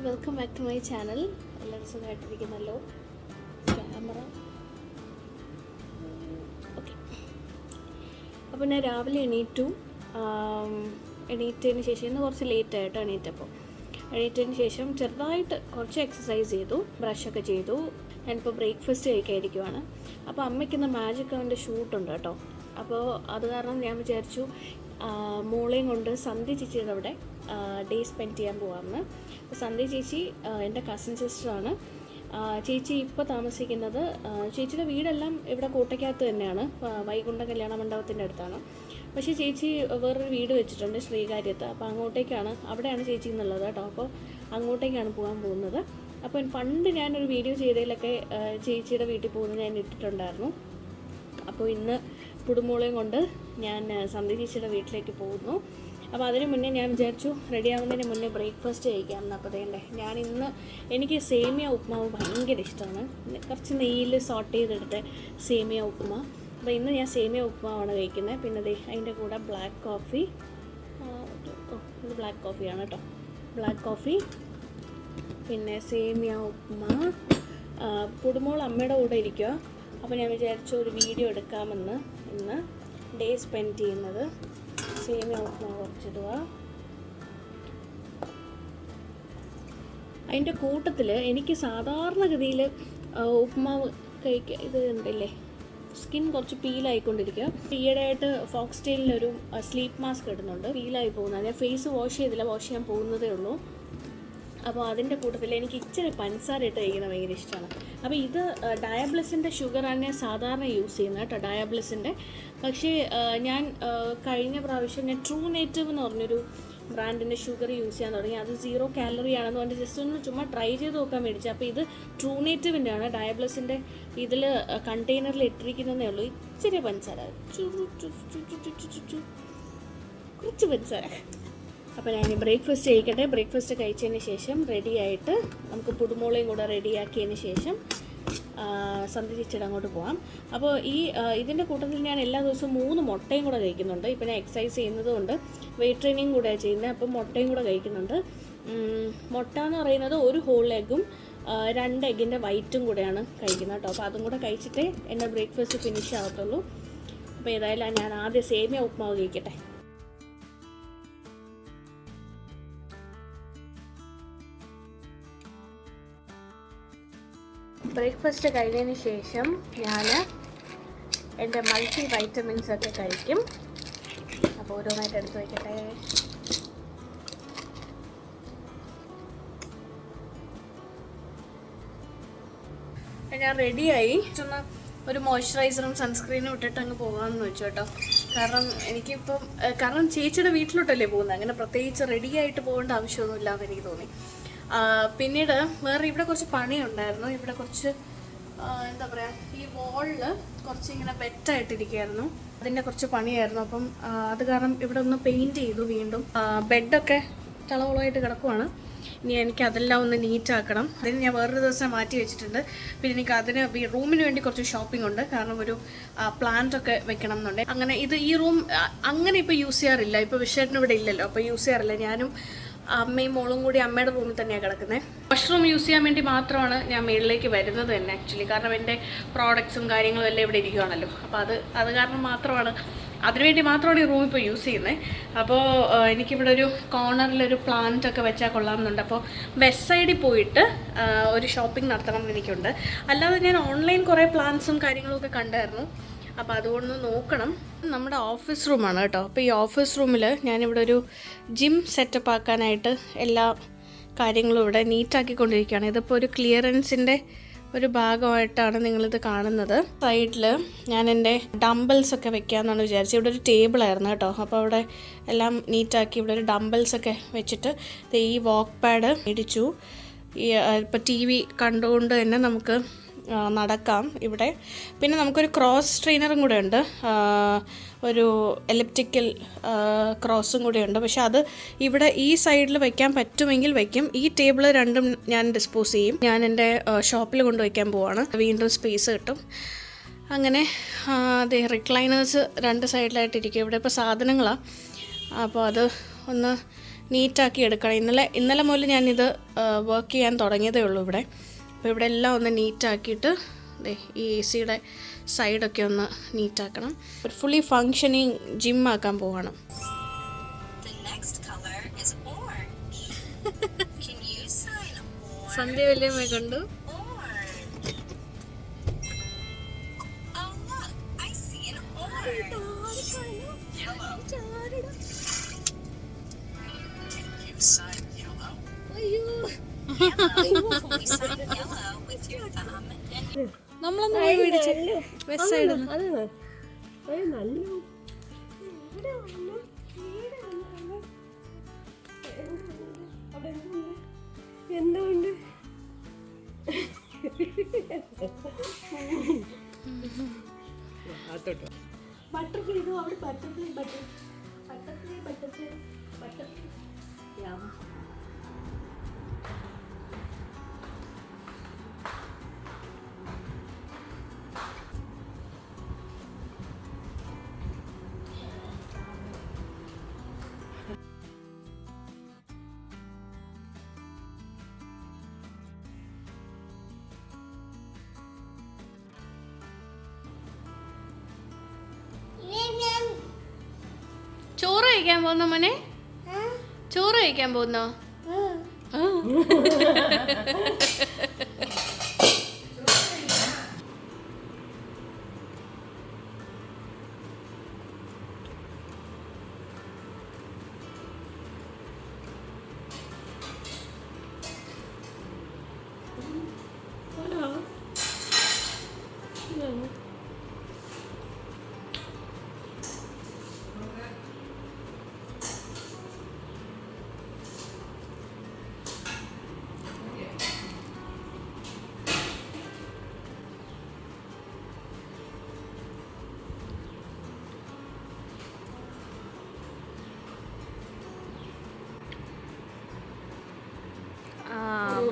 Welcome back to my channel. എല്ലാവരും സുഖമായിട്ടിരിക്കുന്നല്ലോ. Camera okay. അപ്പോൾ ഞാൻ രാവിലെ എണീറ്റതിന് ശേഷം ഇന്ന് കുറച്ച് ലേറ്റായിട്ട് എണീറ്റതിന് ശേഷം ചെറുതായിട്ട് കുറച്ച് എക്സസൈസ് ചെയ്തു, ബ്രഷൊക്കെ ചെയ്തു. ഞാനിപ്പോൾ ബ്രേക്ക്ഫാസ്റ്റ് കഴിക്കാതിരിക്കുവാണ്. അപ്പോൾ അമ്മയ്ക്കിന്ന് മാജിക് അവൻ്റെ ഷൂട്ടുണ്ട് കേട്ടോ. അപ്പോൾ അത് കാരണം ഞാൻ വിചാരിച്ചു മോളെയും കൊണ്ട് സന്ധ്യ ചേച്ചിയുടെ അവിടെ ഡേ സ്പെൻഡ് ചെയ്യാൻ പോകാമെന്ന്. അപ്പോൾ സന്ധ്യ ചേച്ചി എൻ്റെ കസിൻ സിസ്റ്ററാണ്. ചേച്ചി ഇപ്പോൾ താമസിക്കുന്നത്, ചേച്ചിയുടെ വീടെല്ലാം ഇവിടെ കോട്ടയ്ക്കകത്ത് തന്നെയാണ്, വൈകുണ്ഠം കല്യാണ മണ്ഡപത്തിൻ്റെ അടുത്താണ്. പക്ഷേ ചേച്ചി വേറൊരു വീട് വെച്ചിട്ടുണ്ട് ശ്രീകാര്യത്ത്. അപ്പോൾ അവിടെയാണ് ചേച്ചി എന്നുള്ളത് കേട്ടോ. അപ്പോൾ അങ്ങോട്ടേക്കാണ് പോകാൻ പോകുന്നത്. അപ്പോൾ പണ്ട് ഞാനൊരു വീഡിയോ ചെയ്തതിലൊക്കെ ചേച്ചിയുടെ വീട്ടിൽ പോകുന്നത് ഞാൻ ഇട്ടിട്ടുണ്ടായിരുന്നു. അപ്പോൾ ഇന്ന് കുടുംബങ്ങളെയും കൊണ്ട് ഞാൻ സന്ധ്യ ചേച്ചിയുടെ വീട്ടിലേക്ക് പോകുന്നു. അപ്പോൾ അതിന് മുന്നേ ഞാൻ വിചാരിച്ചു റെഡിയാവുന്നതിന് മുന്നേ ബ്രേക്ക്ഫാസ്റ്റ് കഴിക്കാം. അപ്പോൾ എനിക്ക് സേമിയ ഉപ്മാവ് ഭയങ്കര ഇഷ്ടമാണ്. കുറച്ച് നെയ്യിൽ സോട്ട് ചെയ്തെടുത്ത് സേമിയ ഉപ്മാ. അപ്പോൾ ഇന്ന് ഞാൻ സേമിയ ഉപ്മാവാണ് കഴിക്കുന്നത്. പിന്നെ അതിൻ്റെ കൂടെ ബ്ലാക്ക് കോഫി. ഇത് ബ്ലാക്ക് കോഫിയാണ് കേട്ടോ. ബ്ലാക്ക് കോഫി, പിന്നെ സേമിയ ഉപ്മാ. കുടുംബങ്ങൾ അമ്മയുടെ കൂടെ ഇരിക്കുക. അപ്പോൾ ഞാൻ വിചാരിച്ചു ഒരു വീഡിയോ എടുക്കാമെന്ന്. ഇന്ന് ഡേ സ്പെൻഡ് ചെയ്യുന്നത് സേമിയ ഉപ്മാവ് കുറച്ചിടുക. അതിൻ്റെ കൂട്ടത്തിൽ എനിക്ക് സാധാരണഗതിയിൽ ഉപ്മാവ് കഴിക്കുക, ഇത് ഉണ്ടല്ലേ സ്കിൻ കുറച്ച് പീലായിക്കൊണ്ടിരിക്കുക. ഈയിടെയായിട്ട് ഫോക്സ്റ്റെയിലിനൊരു സ്ലീപ്പ് മാസ്ക് ഇടുന്നുണ്ട്, പീലായി പോകുന്നത്. ഞാൻ ഫേസ് വാഷ് ചെയ്യാൻ പോകുന്നതേ ഉള്ളൂ. അപ്പോൾ അതിൻ്റെ കൂട്ടത്തിൽ എനിക്ക് ഇച്ചിരി പഞ്ചസാര ഇട്ട് കഴിക്കുന്നത് ഭയങ്കര ഇഷ്ടമാണ്. അപ്പോൾ ഇത് ഡയാബ്ലസിൻ്റെ ഷുഗറാണ് ഞാൻ സാധാരണ യൂസ് ചെയ്യുന്നത് കേട്ടോ, ഡയാബ്ലസിൻ്റെ. പക്ഷേ ഞാൻ കഴിഞ്ഞ പ്രാവശ്യം ഞാൻ ട്രൂ നേറ്റീവ് എന്ന് പറഞ്ഞൊരു ബ്രാൻഡിൻ്റെ ഷുഗർ യൂസ് ചെയ്യാൻ തുടങ്ങി. അത് 0 കാലറി ആണെന്ന് പറഞ്ഞിട്ട് ജസ്റ്റ് ഒന്ന് ചുമ്മാ ട്രൈ ചെയ്ത് നോക്കാൻ മേടിച്ചു. അപ്പോൾ ഇത് ട്രൂ നേറ്റീവിൻ്റെ ആണ്, ഡയാബ്ലസിൻ്റെ ഇതിൽ കണ്ടെയ്നറിൽ ഇട്ടിരിക്കുന്നതേ ഉള്ളൂ. ഇച്ചിരി പഞ്ചസാര, കുറച്ച് പഞ്ചസാര. അപ്പോൾ ഞാൻ ബ്രേക്ക്ഫാസ്റ്റ് കഴിക്കട്ടെ. ബ്രേക്ക്ഫാസ്റ്റ് കഴിച്ചതിന് ശേഷം റെഡിയായിട്ട് നമുക്ക് പുടുമോളയും കൂടെ റെഡിയാക്കിയതിന് ശേഷം സന്ധ്യ ചേച്ചിയുടെ അങ്ങോട്ട് പോകാം. അപ്പോൾ ഇതിൻ്റെ കൂട്ടത്തിൽ ഞാൻ എല്ലാ ദിവസവും 3 മുട്ടയും കൂടെ കഴിക്കുന്നുണ്ട്. ഇപ്പോൾ ഞാൻ എക്സസൈസ് ചെയ്യുന്നതുകൊണ്ട് വെയിറ്റ് ട്രെയിനിങ് കൂടെ ചെയ്യുന്നത്. അപ്പോൾ മുട്ടയും കൂടെ കഴിക്കുന്നുണ്ട്. മുട്ട എന്ന് പറയുന്നത് ഒരു ഹോൾ എഗ്ഗും 2 എഗ്ഗിൻ്റെ വൈറ്റും കൂടെയാണ് കഴിക്കുന്നത് കേട്ടോ. അപ്പോൾ അതും കൂടെ കഴിച്ചിട്ടേ എൻ്റെ ബ്രേക്ക്ഫാസ്റ്റ് ഫിനിഷ് ആകത്തുള്ളൂ. അപ്പോൾ ഏതായാലും ഞാൻ ആദ്യം സേമിയ ഉപ്മാവ് കഴിക്കട്ടെ. ബ്രേക്ക്ഫാസ്റ്റ് കഴിഞ്ഞതിന് ശേഷം ഞാൻ എൻ്റെ മൾട്ടി വൈറ്റമിൻസ് ഒക്കെ കഴിക്കും. അപ്പോൾ ഓരോന്നായിട്ട് എടുത്ത് വയ്ക്കട്ടെ. ഞാൻ റെഡിയായി. ഒരു മോയ്സ്ചറൈസറും സൺസ്ക്രീനും ഇട്ടിട്ട് അങ്ങ് പോകാമെന്ന് വെച്ചു കേട്ടോ. കാരണം ചേച്ചിയുടെ വീട്ടിലോട്ടല്ലേ പോകുന്നത്, അങ്ങനെ പ്രത്യേകിച്ച് റെഡിയായിട്ട് പോകേണ്ട ആവശ്യമൊന്നുമില്ല എന്ന് എനിക്ക് തോന്നി. പിന്നീട് വേറെ ഇവിടെ കുറച്ച് പണിയുണ്ടായിരുന്നു. ഇവിടെ കുറച്ച് എന്താ പറയുക, ഈ വോളിൽ കുറച്ച് ഇങ്ങനെ വെറ്റായിട്ടിരിക്കുകയായിരുന്നു, അതിൻ്റെ കുറച്ച് പണിയായിരുന്നു. അപ്പം അത് കാരണം ഇവിടെ ഒന്ന് പെയിൻറ്റ് ചെയ്തു. വീണ്ടും ബെഡൊക്കെ ചളവളമായിട്ട് കിടക്കുവാണ്. ഇനി എനിക്ക് അതെല്ലാം ഒന്ന് നീറ്റാക്കണം. അതിന് ഞാൻ വേറൊരു ദിവസം മാറ്റി വെച്ചിട്ടുണ്ട്. പിന്നെ എനിക്ക് റൂമിന് വേണ്ടി കുറച്ച് ഷോപ്പിംഗ് ഉണ്ട്. കാരണം ഒരു പ്ലാന്റ് ഒക്കെ വെക്കണം എന്നുണ്ട്. അങ്ങനെ ഈ റൂം അങ്ങനെ ഇപ്പോൾ യൂസ് ചെയ്യാറില്ല. ഇപ്പോൾ വിഷേട്ടനും ഇവിടെ ഇല്ലല്ലോ, അപ്പോൾ യൂസ് ചെയ്യാറില്ല. ഞാനും അമ്മയും മോളും കൂടി അമ്മയുടെ റൂമിൽ തന്നെയാണ് കിടക്കുന്നത്. വാഷ്റൂം യൂസ് ചെയ്യാൻ വേണ്ടി മാത്രമാണ് ഞാൻ മുകളിലേക്ക് വരുന്നത് തന്നെ ആക്ച്വലി. കാരണം എൻ്റെ പ്രോഡക്ട്സും കാര്യങ്ങളും എല്ലാം ഇവിടെ ഇരിക്കുകയാണല്ലോ. അപ്പോൾ അത് കാരണം അതിനുവേണ്ടി മാത്രമാണ് ഈ റൂം ഇപ്പോൾ യൂസ് ചെയ്യുന്നത്. അപ്പോൾ എനിക്കിവിടെ ഒരു കോർണറിലൊരു പ്ലാന്റ് ഒക്കെ വെച്ചാൽ കൊള്ളാമെന്നുണ്ട്. അപ്പോൾ വെസ്റ്റ് സൈഡിൽ പോയിട്ട് ഒരു ഷോപ്പിംഗ് നടത്തണം എന്ന് എനിക്കുണ്ട്. അല്ലാതെ ഞാൻ ഓൺലൈൻ കുറേ പ്ലാന്റ്സും കാര്യങ്ങളും ഒക്കെ കണ്ടായിരുന്നു. അപ്പോൾ അതുകൊണ്ട് നോക്കണം. നമ്മുടെ ഓഫീസ് റൂമാണ് കേട്ടോ. അപ്പോൾ ഈ ഓഫീസ് റൂമിൽ ഞാനിവിടെ ഒരു ജിം സെറ്റപ്പ് ആക്കാനായിട്ട് എല്ലാ കാര്യങ്ങളും ഇവിടെ നീറ്റാക്കിക്കൊണ്ടിരിക്കുകയാണ്. ഇതിപ്പോൾ ഒരു ക്ലിയറൻസിൻ്റെ ഒരു ഭാഗമായിട്ടാണ് നിങ്ങളിത് കാണുന്നത്. സൈഡിൽ ഞാൻ എൻ്റെ ഡംബിൾസൊക്കെ വെക്കാമെന്നാണ് വിചാരിച്ചത്. ഇവിടെ ഒരു ടേബിളായിരുന്നു കേട്ടോ. അപ്പോൾ അവിടെ എല്ലാം നീറ്റാക്കി ഇവിടെ ഒരു ഡംബിൾസൊക്കെ വെച്ചിട്ട് ഈ വാക്ക് പാഡ് ഇടിച്ചു. ഇപ്പോൾ TV കണ്ടുകൊണ്ട് തന്നെ നമുക്ക് നടക്കാം ഇവിടെ. പിന്നെ നമുക്കൊരു ക്രോസ് ട്രെയിനറും കൂടെ ഉണ്ട്, ഒരു എലിപ്റ്റിക്കൽ ക്രോസും കൂടെ ഉണ്ട്. പക്ഷെ അത് ഇവിടെ ഈ സൈഡിൽ വയ്ക്കാൻ പറ്റുമെങ്കിൽ വയ്ക്കും. ഈ ടേബിൾ രണ്ടും ഞാൻ ഡിസ്പോസ് ചെയ്യും. ഞാൻ എൻ്റെ ഷോപ്പിൽ കൊണ്ടുവയ്ക്കാൻ പോവാണ്, വീണ്ടും സ്പേസ് കിട്ടും. അങ്ങനെ അതെ, റിക്ലൈനേഴ്സ് 2 സൈഡിലായിട്ടിരിക്കും. ഇവിടെ ഇപ്പോൾ സാധനങ്ങളാണ്. അപ്പോൾ അത് ഒന്ന് നീറ്റാക്കി എടുക്കണം. ഇന്നലെ മുതൽ ഞാനിത് വർക്ക് ചെയ്യാൻ തുടങ്ങിയതേ ഉള്ളൂ ഇവിടെ. അപ്പോൾ ഇവിടെ എല്ലാം ഒന്ന് നീറ്റാക്കിയിട്ട് ഈ എ സിയുടെ സൈഡൊക്കെ ഒന്ന് നീറ്റാക്കണം. ഒരു ഫുള്ളി ഫങ്ഷനിങ് ജിം ആക്കാൻ പോവാണ്. സന്ധ്യ വല്യമ്മ കണ്ടു. നമ്മളൊന്ന് പോയി മേടിച്ചു വെസ്റ്റ് സൈഡ്. എന്തുകൊണ്ട് ബട്ടർഫ്ലൈ അവിടെ ബട്ടർഫ്ലൈ ബട്ടർഫ്ലൈ ബട്ടർഫ്ലൈ ബട്ടർഫ്ലൈ ചോറ് കഴിക്കാൻ പോകുന്നോ മോനെ? ചോറ് കഴിക്കാൻ പോകുന്നോ?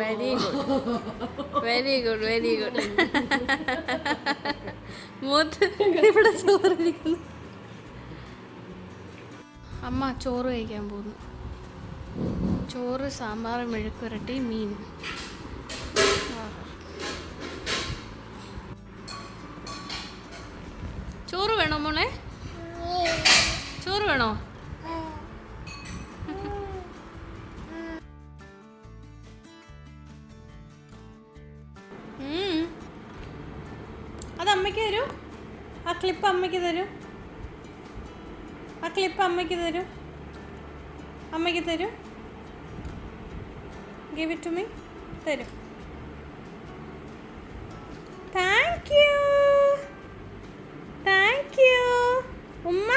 Very good very good very good. മൂത്ത് ഇവിടെ ചോറിരിക്കുന്നു. അമ്മ ചോറ് കഴിക്കാൻ പോകുന്നു. ചോറ്, സാമ്പാർ, മെഴുക്കുരട്ടി, മീൻ. ചോറ് വേണോ മോളെ? ചോറ് വേണോ? അത് അമ്മയ്ക്ക് തരൂ. ആ ക്ലിപ്പ് അമ്മയ്ക്ക് തരൂ. ആ ക്ലിപ്പ് അമ്മയ്ക്ക് തരൂ. അമ്മയ്ക്ക് തരൂ. Give it to me. തരൂ. താങ്ക് യു താങ്ക് യു ഉമ്മ.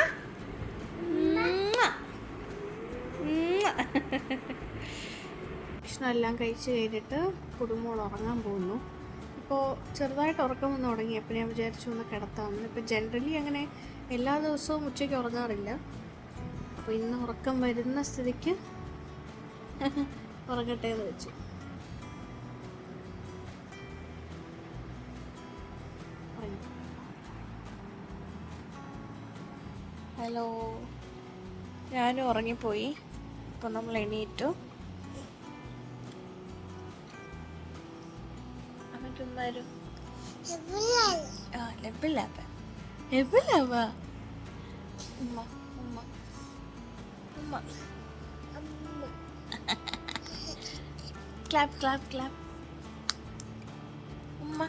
ഭക്ഷണം എല്ലാം കഴിച്ച് കഴിഞ്ഞിട്ട് കുടുംബോൾ ഉറങ്ങാൻ പോകുന്നു. ഇപ്പോൾ ചെറുതായിട്ട് ഉറക്കം വന്ന് തുടങ്ങി. അപ്പോൾ ഞാൻ വിചാരിച്ചു ഒന്ന് കിടത്താമെന്ന്. ഇപ്പോൾ ജനറലി അങ്ങനെ എല്ലാ ദിവസവും ഉച്ചയ്ക്ക് ഉറങ്ങാറില്ല. അപ്പോൾ ഇന്ന് ഉറക്കം വരുന്ന സ്ഥിതിക്ക് ഉറങ്ങട്ടെ എന്ന് വെച്ചു. ഹലോ, ഞാനും ഉറങ്ങിപ്പോയി. ഇപ്പോൾ നമ്മൾ എണീറ്റു. Clap, clap, clap. Umma.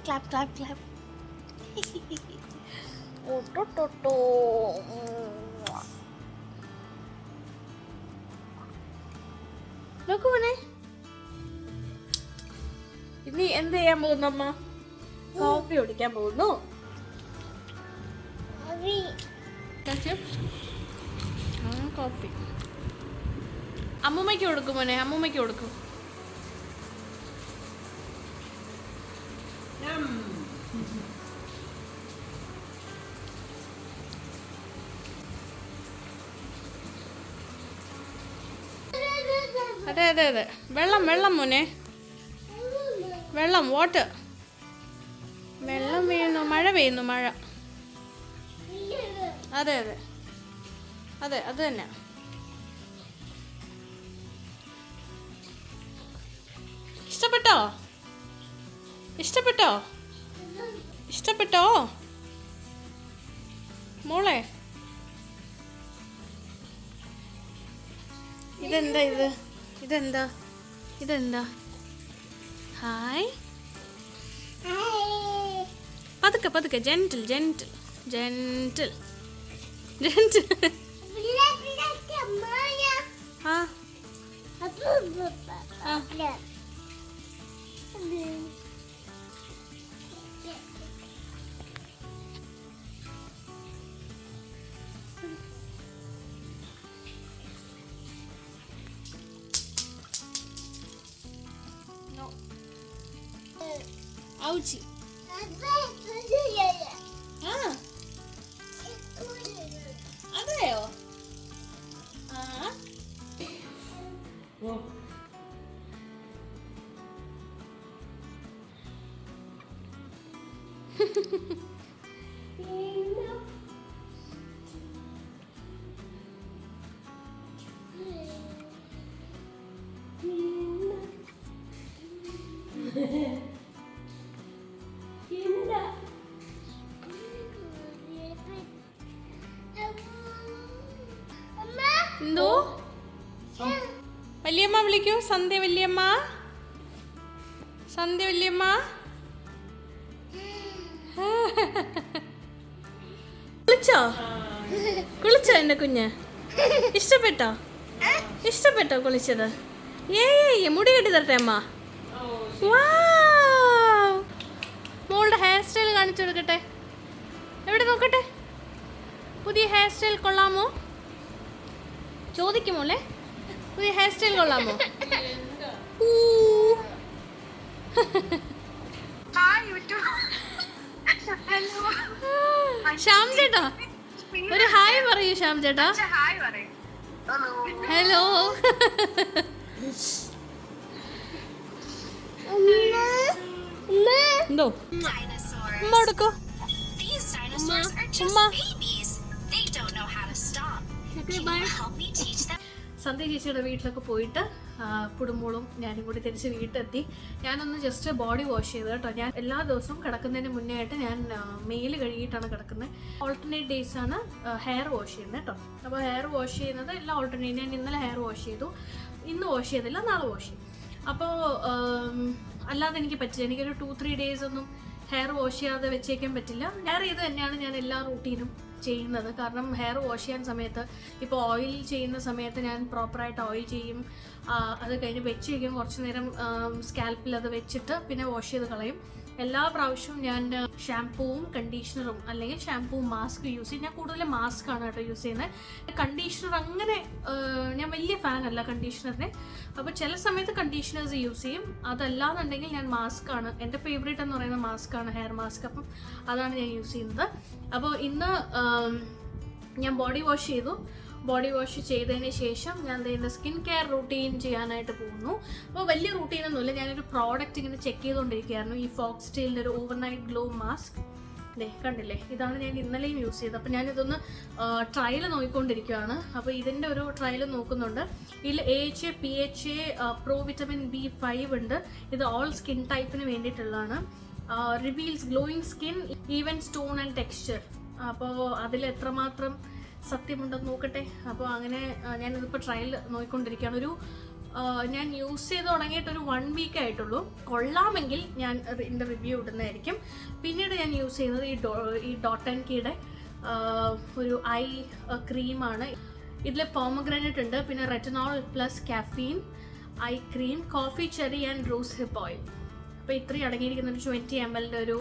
Clap, clap, clap. Oh, to, to, to. നോക്കൂ മോനെ. ഇനി എന്ത് ചെയ്യാൻ പോകുന്നു അമ്മ? കോഫി കുടിക്കാൻ പോകുന്നു. കോഫി അമ്മൂമ്മയ്ക്ക് കൊടുക്കും മോനെ. അമ്മൂമ്മയ്ക്ക് കൊടുക്കും. അതെ അതെ അതെ. വെള്ളം വെള്ളം മോനെ. വെള്ളം, വാട്ടർ. വെള്ളം വീഴുന്നു. മഴ പെയ്യുന്നു. മഴ. അതെ അതെ. അതെ അത് തന്നെ. ഇഷ്ടപ്പെട്ടോ? ഇഷ്ടപ്പെട്ടോ? ഇഷ്ടപ്പെട്ടോ മോളെ? ഇതെന്താ ഇത്? ഇതെന്താ? ഇതെന്താ? ഹായ്. പതുക്കെ പതുക്കെ, ജെന്റിൽ ജെന്റിൽ ജെന്റിൽ ജെന്റിൽ. ആ ഔച്ചി. ആ അതെയോ? ആ എന്തോ? വല്യമ്മ വിളിക്കൂ. സന്ധ്യ വല്യമ്മ, സന്ധ്യ വല്യമ്മ. കുളിച്ചോ? കുളിച്ചോ എൻ്റെ കുഞ്ഞ്? ഇഷ്ടപ്പെട്ടോ? ഇഷ്ടപ്പെട്ടോ കുളിച്ചത്? മുടി കെട്ടി തരട്ടെ അമ്മ? മോളുടെ ഹെയർ സ്റ്റൈൽ കാണിച്ചു കൊടുക്കട്ടെ. എവിടെ നോക്കട്ടെ? പുതിയ ഹെയർ സ്റ്റൈൽ കൊള്ളാമോ? ചോദിക്കുമോളെ, പുതിയ ഹെയർ സ്റ്റൈൽ കൊള്ളാമോ? ശ്യാം ചേട്ടാ ഒരു ഹായ് പറയൂ. ശ്യാം ചേട്ടാ ഹലോ. എന്തോ ഉമ്മ കൊടുക്കോ? ഉമ്മ സന്ധ്യ ചേച്ചിയുടെ വീട്ടിലൊക്കെ പോയിട്ട് കുടുംബവും ഞാനും കൂടി തിരിച്ച് വീട്ടിലെത്തി. ഞാനൊന്ന് ജസ്റ്റ് ബോഡി വാഷ് ചെയ്ത് കേട്ടോ. ഞാൻ എല്ലാ ദിവസവും കിടക്കുന്നതിന് മുന്നേ ആയിട്ട് ഞാൻ മെയിൽ കഴുകിയിട്ടാണ് കിടക്കുന്നത്. ഓൾട്ടർനേറ്റ് ഡേയ്സ് ആണ് ഹെയർ വാഷ് ചെയ്യുന്നത് കേട്ടോ. അപ്പോൾ ഹെയർ വാഷ് ചെയ്യുന്നത് എല്ലാം ഓൾട്ടർനേറ്റ്. ഞാൻ ഇന്നലെ ഹെയർ വാഷ് ചെയ്തു, ഇന്ന് വാഷ് ചെയ്തില്ല, നാളെ വാഷ് ചെയ്യും. അപ്പോൾ അല്ലാതെ എനിക്ക് പറ്റില്ല. എനിക്കൊരു 2-3 ഡേയ്സ് ഒന്നും ഹെയർ വാഷ് ചെയ്യാതെ വെച്ചേക്കാൻ പറ്റില്ല. ഹെയർ ചെയ്ത് തന്നെയാണ് ഞാൻ എല്ലാ റൂട്ടീനും ചെയ്യുന്നത്. കാരണം ഹെയർ വാഷ് ചെയ്യാൻ സമയത്ത് ഇപ്പോൾ ഓയിൽ ചെയ്യുന്ന സമയത്ത് ഞാൻ പ്രോപ്പറായിട്ട് ഓയിൽ ചെയ്യും. അത് കഴിഞ്ഞ് വെച്ച് വയ്ക്കും കുറച്ച് നേരം സ്കാൽപ്പിൽ അത് വെച്ചിട്ട് പിന്നെ വാഷ് ചെയ്ത് കളയും. എല്ലാ പ്രാവശ്യവും ഞാൻ ഷാംപൂവും കണ്ടീഷണറും അല്ലെങ്കിൽ ഷാംപൂവും മാസ്ക് യൂസ് ചെയ്യും. ഞാൻ കൂടുതലും മാസ്കാണ് കേട്ടോ യൂസ് ചെയ്യുന്നത്. കണ്ടീഷണർ അങ്ങനെ ഞാൻ വലിയ ഫാനല്ല കണ്ടീഷണറിനെ. അപ്പോൾ ചില സമയത്ത് കണ്ടീഷണേഴ്സ് യൂസ് ചെയ്യും. അതല്ലാന്നുണ്ടെങ്കിൽ ഞാൻ മാസ്കാണ്, എൻ്റെ ഫേവറേറ്റ് എന്ന് പറയുന്നത് മാസ്കാണ്, ഹെയർ മാസ്ക്. അപ്പം അതാണ് ഞാൻ യൂസ് ചെയ്യുന്നത്. അപ്പോൾ ഇന്ന് ഞാൻ ബോഡി വാഷ് ചെയ്തു. ബോഡി വാഷ് ചെയ്തതിന് ശേഷം ഞാൻ എൻ്റെ സ്കിൻ കെയർ റൂട്ടീൻ ചെയ്യാനായിട്ട് പോകുന്നു. അപ്പോൾ വലിയ റൂട്ടീനൊന്നുമില്ല. ഞാനൊരു പ്രോഡക്റ്റ് ഇങ്ങനെ ചെക്ക് ചെയ്തുകൊണ്ടിരിക്കുകയായിരുന്നു. ഈ ഫോക്സ്ടെയിലിൻ്റെ ഒരു ഓവർനൈറ്റ് ഗ്ലോ മാസ്ക്. കണ്ടില്ലേ, ഇതാണ് ഞാൻ ഇന്നലെയും യൂസ് ചെയ്തത്. അപ്പോൾ ഞാനിതൊന്ന് ട്രയൽ നോക്കിക്കൊണ്ടിരിക്കുകയാണ്. അപ്പോൾ ഇതിൻ്റെ ഒരു ട്രയൽ നോക്കുന്നുണ്ട്. ഇതിൽ AHA PHA pro vitamin B5 ഉണ്ട്. ഇത് ഓൾ സ്കിൻ ടൈപ്പിന് വേണ്ടിയിട്ടുള്ളതാണ്. Reveals glowing skin even tone and texture. അപ്പോൾ അതിൽ എത്രമാത്രം സത്യമുണ്ടെന്ന് നോക്കട്ടെ. അപ്പോൾ അങ്ങനെ ഞാനിതിപ്പോൾ ട്രയൽ നോക്കിക്കൊണ്ടിരിക്കുകയാണ്. ഞാൻ യൂസ് ചെയ്ത് തുടങ്ങിയിട്ടൊരു 1 വീക്ക് ആയിട്ടുള്ളൂ. കൊള്ളാമെങ്കിൽ ഞാൻ ഇതിൻ്റെ റിവ്യൂ ഇടുന്നതായിരിക്കും. പിന്നീട് ഞാൻ യൂസ് ചെയ്യുന്നത് ഈ ഡോട്ട് ആൻഡ് കീയുടെ ഒരു ഐ ക്രീമാണ്. ഇതിൽ പോമഗ്രാനൈറ്റ് ഉണ്ട്, പിന്നെ retinol plus caffeine, eye cream, coffee cherry and rose hip oil. അപ്പോൾ ഇത്രയും അടങ്ങിയിരിക്കുന്ന ഒരു 20 ml ഒരു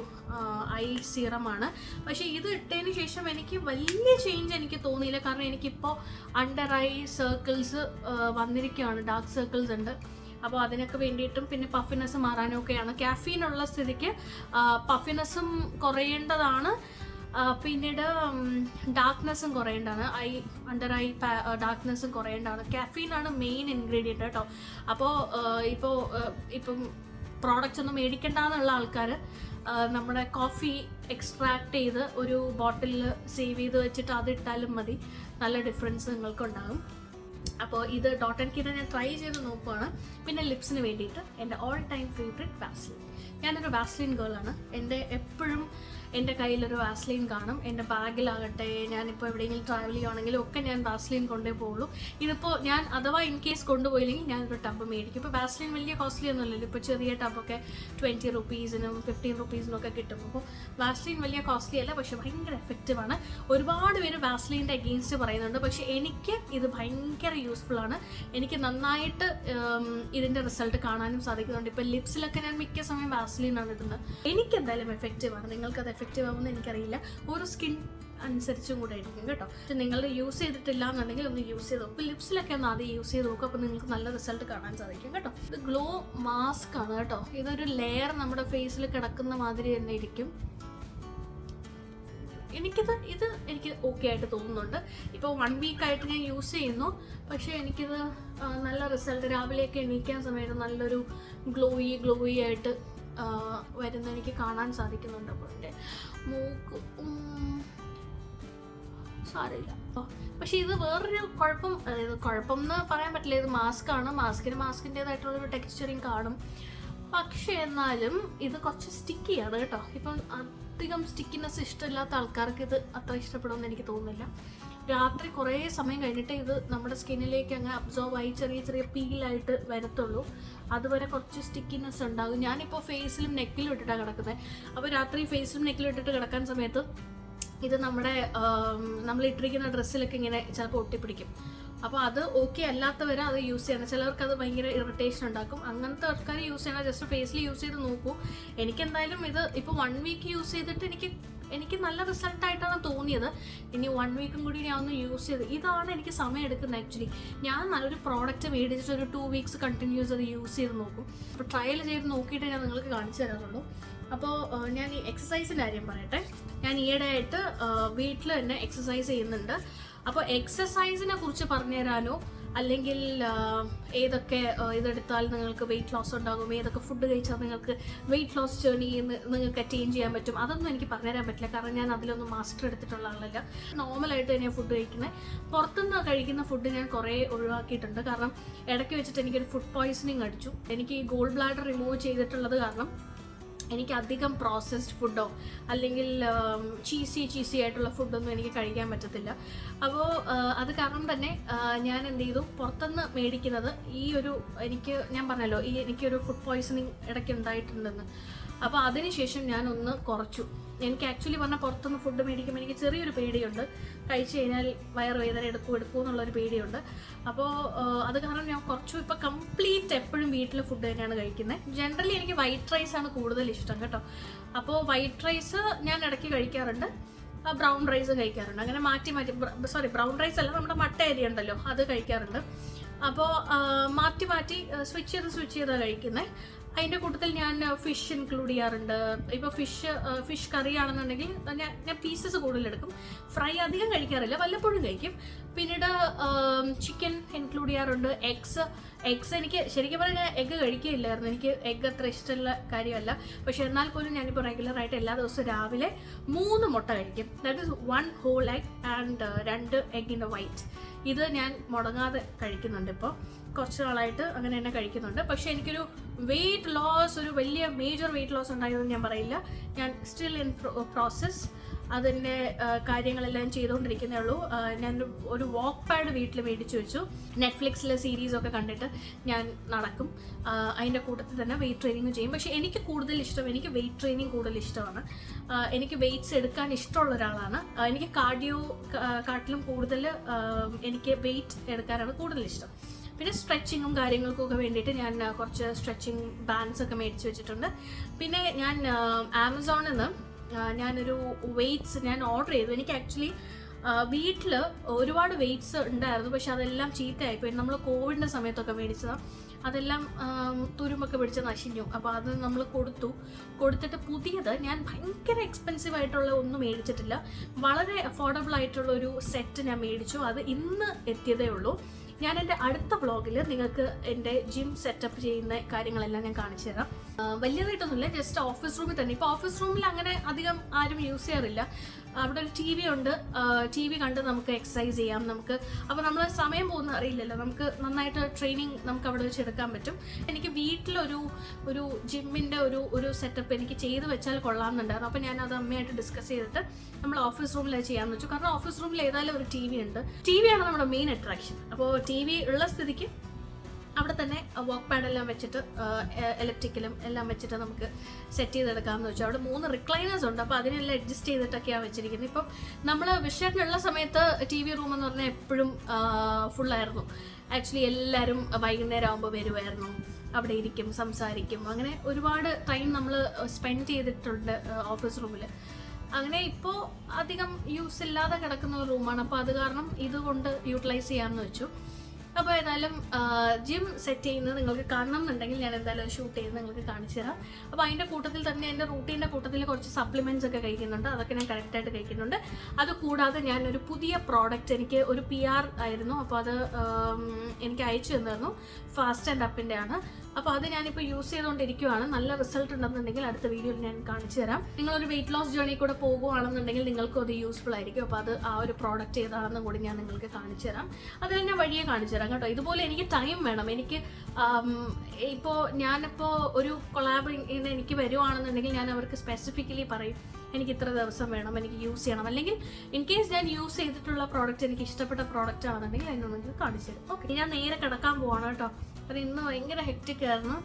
ഐ സീറമാണ്. പക്ഷേ ഇത് ഇട്ടതിന് ശേഷം എനിക്ക് വലിയ ചേഞ്ച് എനിക്ക് തോന്നിയില്ല. കാരണം എനിക്കിപ്പോൾ അണ്ടർ ഐ സർക്കിൾസ് വന്നിരിക്കുകയാണ്, ഡാർക്ക് സർക്കിൾസ് ഉണ്ട്. അപ്പോൾ അതിനൊക്കെ വേണ്ടിയിട്ടും പിന്നെ പഫിനെസ് മാറാനും ഒക്കെയാണ്. കാഫീനുള്ള സ്ഥിതിക്ക് പഫിനെസ്സും കുറയേണ്ടതാണ്, പിന്നീട് ഡാർക്ക്നെസ്സും കുറയേണ്ടതാണ്. അണ്ടർ ഐ ഡാർക്ക്നെസ്സും കുറയേണ്ടതാണ്. കാഫീനാണ് മെയിൻ ഇൻഗ്രീഡിയൻറ്റ് കേട്ടോ. അപ്പോൾ ഇപ്പം പ്രോഡക്റ്റ്സ് ഒന്നും മേടിക്കേണ്ടെന്നുള്ള ആൾക്കാർ നമ്മുടെ കോഫി എക്സ്ട്രാക്ട് ചെയ്ത് ഒരു ബോട്ടിലിൽ സേവ് ചെയ്ത് വെച്ചിട്ട് അതിട്ടാലും മതി, നല്ല ഡിഫറൻസ് നിങ്ങൾക്കുണ്ടാകും. അപ്പോൾ ഇത് ഡോട്ട് ആൻഡ് കിയുടെ ഞാൻ ട്രൈ ചെയ്ത് നോക്കുവാണ്. പിന്നെ ലിപ്സിന് വേണ്ടിയിട്ട് എൻ്റെ ഓൾ ടൈം ഫേവറേറ്റ് വാസ്ലിൻ. ഞാനൊരു വാസ്ലിൻ ഗേളാണ്. എപ്പോഴും എൻ്റെ കയ്യിലൊരു വാസ്ലിൻ കാണും. എൻ്റെ ബാഗിലാകട്ടെ, ഞാനിപ്പോൾ എവിടെയെങ്കിലും ട്രാവൽ ചെയ്യുകയാണെങ്കിലും ഒക്കെ ഞാൻ വാസ്ലിൻ കൊണ്ടേ പോകുള്ളൂ. ഇതിപ്പോൾ ഞാൻ അഥവാ ഇൻ കേസ് കൊണ്ടുപോയില്ലെങ്കിൽ ഞാനൊരു ടബ് മേടിക്കും. ഇപ്പോൾ വാസ്ലിൻ വലിയ കോസ്റ്റ്ലി ഒന്നുമില്ലല്ലോ, ഇപ്പോൾ ചെറിയ ടബൊക്കെ 20 റുപ്പീസിനും 15 റുപ്പീസിനും ഒക്കെ കിട്ടും. അപ്പോൾ വാസ്ലിൻ വലിയ കോസ്റ്റ്ലി അല്ല, പക്ഷെ ഭയങ്കര എഫക്റ്റീവാണ്. ഒരുപാട് പേര് വാസ്ലിൻ്റെ അഗെയിൻസ്റ്റ് പറയുന്നുണ്ട്, പക്ഷേ എനിക്ക് ഇത് ഭയങ്കര യൂസ്ഫുൾ ആണ്. എനിക്ക് നന്നായിട്ട് ഇതിൻ്റെ റിസൾട്ട് കാണാനും സാധിക്കുന്നുണ്ട്. ഇപ്പോൾ ലിപ്സിലൊക്കെ ഞാൻ മിക്ക സമയം വാസ്ലിനാണ് ഇടുന്നത്. എനിക്ക് എന്തായാലും എഫക്റ്റീവാണ്. നിങ്ങൾക്കത് എഫക്റ്റീവ് ആവുമെന്ന് എനിക്കറിയില്ല, ഓരോ സ്കിൻ അനുസരിച്ചും കൂടെ ആയിരിക്കും കേട്ടോ. നിങ്ങൾ യൂസ് ചെയ്തിട്ടില്ല എന്നുണ്ടെങ്കിൽ ഒന്ന് യൂസ് ചെയ്ത് നോക്കും. ലിപ്സിലൊക്കെ ഒന്ന് ആദ്യം യൂസ് ചെയ്ത് നോക്കും, അപ്പോൾ നിങ്ങൾക്ക് നല്ല റിസൾട്ട് കാണാൻ സാധിക്കും കേട്ടോ. ഇത് ഗ്ലോ മാസ്ക് ആണ് കേട്ടോ. ഇതൊരു ലെയർ നമ്മുടെ ഫേസിൽ കിടക്കുന്ന മാതിരി തന്നെ ഇരിക്കും. എനിക്ക് ഓക്കെ ആയിട്ട് തോന്നുന്നുണ്ട്. ഇപ്പോൾ 1 വീക്കായിട്ട് ഞാൻ യൂസ് ചെയ്യുന്നു, പക്ഷേ എനിക്കിത് നല്ല റിസൾട്ട്, രാവിലെയൊക്കെ എണീക്കാൻ സമയത്ത് നല്ലൊരു ഗ്ലോയി ആയിട്ട് വരുന്ന എനിക്ക് കാണാൻ സാധിക്കുന്നുണ്ട്. അപ്പോൾ എൻ്റെ മൂക്ക് സാരമില്ല. പക്ഷെ ഇത് വേറൊരു കുഴപ്പം എന്ന് പറയാൻ പറ്റില്ല. ഇത് മാസ്കാണ്, മാസ്കിൻ്റെതായിട്ടുള്ളൊരു ടെക്സ്ചറിങ് കാണും. പക്ഷെ എന്നാലും ഇത് കുറച്ച് സ്റ്റിക്കിയാണ് കേട്ടോ. ഇപ്പം അധികം സ്റ്റിക്കിനെസ് ഇഷ്ടമില്ലാത്ത ആൾക്കാർക്ക് ഇത് അത്ര ഇഷ്ടപ്പെടുമെന്ന് എനിക്ക് തോന്നുന്നില്ല. രാത്രി കുറേ സമയം കഴിഞ്ഞിട്ട് ഇത് നമ്മുടെ സ്കിന്നിലേക്ക് അങ്ങ് അബ്സോർവ് ആയി ചെറിയ പീലായിട്ട് വരത്തുള്ളൂ. അതുവരെ കുറച്ച് സ്റ്റിക്കിനെസ് ഉണ്ടാകും. ഞാനിപ്പോൾ ഫേസിലും നെക്കിലും ഇട്ടിട്ടാണ് കിടക്കുന്നത്. അപ്പോൾ രാത്രി ഫേസിലും നെക്കിലും ഇട്ടിട്ട് കിടക്കാൻ സമയത്ത് ഇത് നമ്മൾ ഇട്ടിരിക്കുന്ന ഡ്രസ്സിലൊക്കെ ഇങ്ങനെ ചിലപ്പോൾ ഒട്ടിപ്പിടിക്കും. അപ്പോൾ അത് ഓക്കെ അല്ലാത്തവരെ അത് യൂസ് ചെയ്യണം. ചിലവർക്ക് അത് ഭയങ്കര ഇറിറ്റേഷൻ ഉണ്ടാക്കും. അങ്ങനത്തെ ആൾക്കാർ യൂസ് ചെയ്യണം. ജസ്റ്റ് ഫേസിൽ യൂസ് ചെയ്ത് നോക്കൂ. എനിക്കെന്തായാലും ഇത് ഇപ്പോൾ 1 വീക്ക് യൂസ് ചെയ്തിട്ട് എനിക്ക് നല്ല റിസൾട്ടായിട്ടാണ് തോന്നിയത്. ഇനി 1 വീക്കും കൂടി ഞാൻ ഒന്ന് യൂസ് ചെയ്ത്, ഇതാണ് എനിക്ക് സമയം എടുക്കുന്നത് ആക്ച്വലി. ഞാൻ നല്ലൊരു പ്രോഡക്റ്റ് മേടിച്ചിട്ട് ഒരു 2 വീക്സ് കണ്ടിന്യൂസ് അത് യൂസ് ചെയ്ത് നോക്കും. അപ്പോൾ ട്രയൽ ചെയ്ത് നോക്കിയിട്ട് ഞാൻ നിങ്ങൾക്ക് കാണിച്ചു തരാറുള്ളൂ. അപ്പോൾ ഞാൻ ഈ എക്സസൈസിൻ്റെ കാര്യം പറയട്ടെ. ഞാൻ ഈയിടെയായിട്ട് വീട്ടിൽ തന്നെ എക്സസൈസ് ചെയ്യുന്നുണ്ട്. അപ്പോൾ എക്സസൈസിനെ കുറിച്ച് പറഞ്ഞുതരാനോ അല്ലെങ്കിൽ ഏതൊക്കെ ഇതെടുത്താൽ നിങ്ങൾക്ക് വെയിറ്റ് ലോസ് ഉണ്ടാകും, ഏതൊക്കെ ഫുഡ് കഴിച്ചാൽ നിങ്ങൾക്ക് വെയിറ്റ് ലോസ് ജേർണി നിങ്ങൾക്ക് അറ്റൈൻ ചെയ്യാൻ പറ്റും, അതൊന്നും എനിക്ക് പറഞ്ഞുതരാൻ പറ്റില്ല. കാരണം ഞാൻ അതിലൊന്നും മാസ്റ്റർ എടുത്തിട്ടുള്ള ആളല്ല. നോർമലായിട്ട് തന്നെയാണ് ഫുഡ് കഴിക്കുന്നത്. പുറത്തുനിന്ന് കഴിക്കുന്ന ഫുഡ് ഞാൻ കുറേ ഒഴിവാക്കിയിട്ടുണ്ട്. കാരണം ഇടയ്ക്ക് വെച്ചിട്ട് എനിക്കൊരു ഫുഡ് പോയ്സണിങ് അടിച്ചു. എനിക്ക് ഈ ഗോൾ ബ്ലാഡർ റിമൂവ് ചെയ്തിട്ടുള്ളത് കാരണം എനിക്ക് അധികം പ്രോസസ്ഡ് ഫുഡോ അല്ലെങ്കിൽ ചീസി ആയിട്ടുള്ള ഫുഡൊന്നും എനിക്ക് കഴിക്കാൻ പറ്റത്തില്ല. അപ്പോൾ അത് കാരണം തന്നെ ഞാൻ എന്ത് ചെയ്തു, പുറത്തുനിന്ന് മേടിക്കുന്നത് ഞാൻ പറഞ്ഞല്ലോ എനിക്കൊരു ഫുഡ് പോയ്സണിങ് ഇടയ്ക്ക് ഉണ്ടായിട്ടുണ്ടെന്ന്. അപ്പോൾ അതിനുശേഷം ഞാനൊന്ന് കുറച്ചു. എനിക്ക് ആക്ച്വലി പറഞ്ഞാൽ പുറത്തുനിന്ന് ഫുഡ് മേടിക്കുമ്പോൾ എനിക്ക് ചെറിയൊരു പേടിയുണ്ട്. കഴിച്ചു കഴിഞ്ഞാൽ വയറുവേദന എടുക്കും എന്നുള്ളൊരു പേടിയുണ്ട്. അപ്പോൾ അത് കാരണം ഞാൻ കുറച്ചു. ഇപ്പോൾ കംപ്ലീറ്റ് എപ്പോഴും വീട്ടിൽ ഫുഡ് തന്നെയാണ് കഴിക്കുന്നത്. ജനറലി എനിക്ക് വൈറ്റ് റൈസ് ആണ് കൂടുതൽ ഇഷ്ടം കേട്ടോ. അപ്പോൾ വൈറ്റ് റൈസ് ഞാൻ ഇടയ്ക്ക് കഴിക്കാറുണ്ട്, ബ്രൗൺ റൈസ് കഴിക്കാറുണ്ട്. അങ്ങനെ മാറ്റി ബ്രൗൺ റൈസ് അല്ല, നമ്മുടെ മട്ട അരി ഉണ്ടല്ലോ അത് കഴിക്കാറുണ്ട്. അപ്പോൾ മാറ്റി സ്വിച്ച് ചെയ്താണ് കഴിക്കുന്നത്. അതിൻ്റെ കൂട്ടത്തിൽ ഞാൻ ഫിഷ് ഇൻക്ലൂഡ് ചെയ്യാറുണ്ട്. ഇപ്പോൾ ഫിഷ് കറി ആണെന്നുണ്ടെങ്കിൽ ഞാൻ പീസസ് കൂടുതലെടുക്കും. ഫ്രൈ അധികം കഴിക്കാറില്ല, വല്ലപ്പോഴും കഴിക്കും. പിന്നീട് ചിക്കൻ ഇൻക്ലൂഡ് ചെയ്യാറുണ്ട്. എഗ്സ് എനിക്ക് ശരിക്കും പറഞ്ഞാൽ എഗ്ഗ് കഴിക്കുകയില്ലായിരുന്നു. എനിക്ക് എഗ്ഗ് അത്ര ഇഷ്ടമുള്ള കാര്യമല്ല. പക്ഷെ എന്നാൽ പോലും ഞാനിപ്പോൾ റെഗുലറായിട്ട് എല്ലാ ദിവസവും രാവിലെ 3 മുട്ട കഴിക്കും. That is 1 whole egg and 2 എഗ്ഗിൻ്റെ വൈറ്റ്. ഇത് ഞാൻ മുടങ്ങാതെ കഴിക്കുന്നുണ്ട്. ഇപ്പോൾ കുറച്ച് നാളായിട്ട് അങ്ങനെ തന്നെ കഴിക്കുന്നുണ്ട്. പക്ഷേ എനിക്കൊരു വെയിറ്റ് ലോസ്, ഒരു വലിയ മേജർ വെയിറ്റ് ലോസ് ഉണ്ടായതെന്ന് ഞാൻ പറയില്ല. ഞാൻ സ്റ്റിൽ ഇൻ പ്രോസസ്. അതിൻ്റെ കാര്യങ്ങളെല്ലാം ചെയ്തുകൊണ്ടിരിക്കുന്നേ ഉള്ളൂ. ഞാൻ ഒരു വാക്ക് പാഡ് വീട്ടിൽ മേടിച്ച് വെച്ചു. നെറ്റ്ഫ്ലിക്സിലെ സീരീസൊക്കെ കണ്ടിട്ട് ഞാൻ നടക്കും. അതിൻ്റെ കൂട്ടത്തിൽ തന്നെ വെയിറ്റ് ട്രെയിനിങ് ചെയ്യും. പക്ഷേ എനിക്ക് വെയിറ്റ് ട്രെയിനിങ് കൂടുതൽ ഇഷ്ടമാണ്. എനിക്ക് വെയിറ്റ്സ് എടുക്കാൻ ഇഷ്ടമുള്ള ഒരാളാണ്. എനിക്ക് കാർഡിയോക്കാട്ടിലും കൂടുതൽ എനിക്ക് വെയിറ്റ് എടുക്കാനാണ് കൂടുതൽ ഇഷ്ടം. പിന്നെ സ്ട്രെച്ചിങ്ങും കാര്യങ്ങൾക്കൊക്കെ വേണ്ടിയിട്ട് ഞാൻ കുറച്ച് സ്ട്രെച്ചിങ് ബാൻഡ്സ് ഒക്കെ മേടിച്ച് വെച്ചിട്ടുണ്ട്. പിന്നെ ഞാൻ ആമസോണിൽ നിന്ന് ഞാനൊരു വെയ്റ്റ്സ് ഞാൻ ഓർഡർ ചെയ്തു. എനിക്ക് ആക്ച്വലി വീട്ടിൽ ഒരുപാട് വെയ്റ്റ്സ് ഉണ്ടായിരുന്നു, പക്ഷെ അതെല്ലാം ചീത്തയായിപ്പോയി. നമ്മൾ കോവിഡിൻ്റെ സമയത്തൊക്കെ മേടിച്ചതാണ്. അതെല്ലാം തുരുമ്പൊക്കെ പിടിച്ച് നശിഞ്ഞു. അപ്പോൾ അത് നമ്മൾ കൊടുത്തിട്ട് പുതിയത് ഞാൻ ഭയങ്കര എക്സ്പെൻസീവ് ആയിട്ടുള്ള ഒന്നും മേടിച്ചിട്ടില്ല. വളരെ അഫോർഡബിൾ ആയിട്ടുള്ള ഒരു സെറ്റ് ഞാൻ മേടിച്ചു. അത് ഇന്ന് എത്തിയതേ ഉള്ളൂ. ഞാൻ എൻ്റെ അടുത്ത വ്ളോഗിൽ നിങ്ങൾക്ക് എൻ്റെ ജിം സെറ്റപ്പ് ചെയ്യുന്ന കാര്യങ്ങളെല്ലാം ഞാൻ കാണിച്ചു തരാം. വലിയതായിട്ടൊന്നുമില്ല, ജസ്റ്റ് ഓഫീസ് റൂമിൽ തന്നെ. ഇപ്പോൾ ഓഫീസ് റൂമിൽ അങ്ങനെ അധികം ആരും യൂസ് ചെയ്യാറില്ല. അവിടെ ഒരു TV ഉണ്ട്, TV കണ്ട് നമുക്ക് എക്സസൈസ് ചെയ്യാം. നമുക്ക് അപ്പോൾ നമ്മൾ സമയം പോകുന്ന അറിയില്ലല്ലോ, നമുക്ക് നന്നായിട്ട് ട്രെയിനിങ് നമുക്ക് അവിടെ വെച്ച് എടുക്കാൻ പറ്റും. എനിക്ക് വീട്ടിലൊരു ജിമ്മിൻ്റെ ഒരു സെറ്റപ്പ് എനിക്ക് ചെയ്ത് വെച്ചാൽ കൊള്ളാമെന്നുണ്ടായിരുന്നു. അപ്പോൾ ഞാനത് അമ്മയായിട്ട് ഡിസ്കസ് ചെയ്തിട്ട് നമ്മൾ ഓഫീസ് റൂമിൽ ചെയ്യാമെന്ന് വെച്ചു. കാരണം ഓഫീസ് റൂമിൽ ഏതായാലും ഒരു TV ഉണ്ട്. TV ആണ് നമ്മുടെ മെയിൻ അട്രാക്ഷൻ. അപ്പോൾ TV ഉള്ള സ്ഥിതിക്ക് അവിടെ തന്നെ വോക്ക് പാഡെല്ലാം വെച്ചിട്ട് ഇലക്ട്രിക്കലും എല്ലാം വെച്ചിട്ട് നമുക്ക് സെറ്റ് ചെയ്തെടുക്കാമെന്ന് വെച്ചു. അവിടെ 3 റിക്ലൈനേഴ്സ് ഉണ്ട്, അപ്പോൾ അതിനെല്ലാം അഡ്ജസ്റ്റ് ചെയ്തിട്ടൊക്കെയാണ് വെച്ചിരിക്കുന്നത്. ഇപ്പം നമ്മൾ വിഷയത്തിലുള്ള സമയത്ത് TV റൂം എന്ന് പറഞ്ഞാൽ എപ്പോഴും ഫുള്ളായിരുന്നു. ആക്ച്വലി എല്ലാവരും വൈകുന്നേരം ആകുമ്പോൾ വരുമായിരുന്നു, അവിടെ ഇരിക്കും, സംസാരിക്കും. അങ്ങനെ ഒരുപാട് ടൈം നമ്മൾ സ്പെൻഡ് ചെയ്തിട്ടുണ്ട് ഓഫീസ് റൂമിൽ. അങ്ങനെ ഇപ്പോൾ അധികം യൂസ് ഇല്ലാതെ കിടക്കുന്ന ഒരു റൂമാണ്. അപ്പോൾ അത് കാരണം ഇതുകൊണ്ട് യൂട്ടിലൈസ് ചെയ്യാമെന്ന് വെച്ചു. അപ്പോൾ ഏതായാലും ജിം സെറ്റ് ചെയ്യുന്നത് നിങ്ങൾക്ക് കാണണം എന്നുണ്ടെങ്കിൽ ഞാൻ എന്തായാലും ഷൂട്ട് ചെയ്ത് നിങ്ങൾക്ക് കാണിച്ചു തരാം. അപ്പോൾ അതിൻ്റെ കൂട്ടത്തിൽ തന്നെ എൻ്റെ റൂട്ടീൻ്റെ കൂട്ടത്തിൽ കുറച്ച് സപ്ലിമെൻറ്റ്സ് ഒക്കെ കഴിക്കുന്നുണ്ട്. അതൊക്കെ ഞാൻ കറക്റ്റായിട്ട് കഴിക്കുന്നുണ്ട്. അത് കൂടാതെ ഞാനൊരു പുതിയ പ്രോഡക്റ്റ്, എനിക്ക് ഒരു PR ആയിരുന്നു, അപ്പോൾ അത് എനിക്ക് അയച്ചു തന്നിരുന്നു. ഫാസ്റ്റ് ആൻഡ് അപ്പിൻ്റെ ആണ്. അപ്പോൾ അത് ഞാനിപ്പോൾ യൂസ് ചെയ്തുകൊണ്ടിരിക്കുകയാണ്. നല്ല റിസൾട്ട് ഉണ്ടെന്നുണ്ടെങ്കിൽ അടുത്ത വീഡിയോയിൽ ഞാൻ കാണിച്ചു തരാം. നിങ്ങളൊരു വെയിറ്റ് ലോസ് ജേർണി കൂടെ പോകുകയാണെന്നുണ്ടെങ്കിൽ നിങ്ങൾക്കും അത് യൂസ്ഫുൾ ആയിരിക്കും. അപ്പോൾ അത് ആ ഒരു പ്രോഡക്റ്റ് ഏതാണെന്നും കൂടി ഞാൻ നിങ്ങൾക്ക് കാണിച്ചു തരാം. അത് ഞാൻ വഴിയെ കാണിച്ചു തരാം കേട്ടോ. ഇതുപോലെ എനിക്ക് ടൈം വേണം. എനിക്ക് ഇപ്പോൾ ഞാനിപ്പോൾ ഒരു കൊളാബ് എനിക്ക് വരുവാണെന്നുണ്ടെങ്കിൽ ഞാൻ അവർക്ക് സ്പെസിഫിക്കലി പറയും എനിക്ക് ഇത്ര ദിവസം വേണം, എനിക്ക് യൂസ് ചെയ്യണം. അല്ലെങ്കിൽ ഇൻ കേസ് ഞാൻ യൂസ് ചെയ്തിട്ടുള്ള പ്രോഡക്റ്റ് എനിക്ക് ഇഷ്ടപ്പെട്ട പ്രോഡക്റ്റ് ആണെന്നുണ്ടെങ്കിൽ അതിനൊന്ന് നിങ്ങൾക്ക് കാണിച്ചു തരും. ഓക്കെ, ഞാൻ നേരെ കിടക്കാൻ പോവാണ് കേട്ടോ. കാരണം ഇന്ന് ഭയങ്കര ഹെക്റ്റിക് ആയിരുന്നു.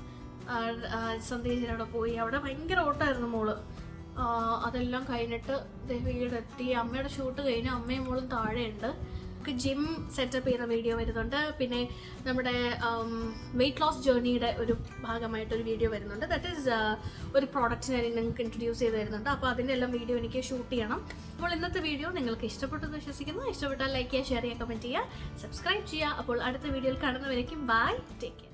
സന്ദേശിനവിടെ പോയി, അവിടെ ഭയങ്കര ഓട്ടമായിരുന്നു മോള്. അതെല്ലാം കഴിഞ്ഞിട്ട് വീടെത്തി. അമ്മയുടെ ഷൂട്ട് കഴിഞ്ഞ് അമ്മയും മോളും താഴെയുണ്ട്. ജിം സെറ്റപ്പ് ചെയ്യുന്ന വീഡിയോ വരുന്നുണ്ട്. പിന്നെ നമ്മുടെ വെയിറ്റ് ലോസ് ജേർണിയുടെ ഒരു ഭാഗമായിട്ടൊരു വീഡിയോ വരുന്നുണ്ട്. ദാറ്റ് ഈസ് ഒരു പ്രോഡക്റ്റ് ഞാൻ നിങ്ങൾക്ക് ഇൻട്രൊഡ്യൂസ് ചെയ്ത് തരുന്നുണ്ട്. അപ്പോൾ അതിൻ്റെ എല്ലാം വീഡിയോ എനിക്ക് ഷൂട്ട് ചെയ്യണം. അപ്പോൾ ഇന്നത്തെ വീഡിയോ നിങ്ങൾക്ക് ഇഷ്ടപ്പെട്ടെന്ന് വിശ്വസിക്കുന്നു. ഇഷ്ടപ്പെട്ടാൽ ലൈക്ക് ചെയ്യുക, ഷെയർ ചെയ്യുക, കമൻറ്റ് ചെയ്യുക, സബ്സ്ക്രൈബ് ചെയ്യുക. അപ്പോൾ അടുത്ത വീഡിയോയിൽ കാണുന്നവരേക്കും ബൈ, ടേക്ക് കെയർ.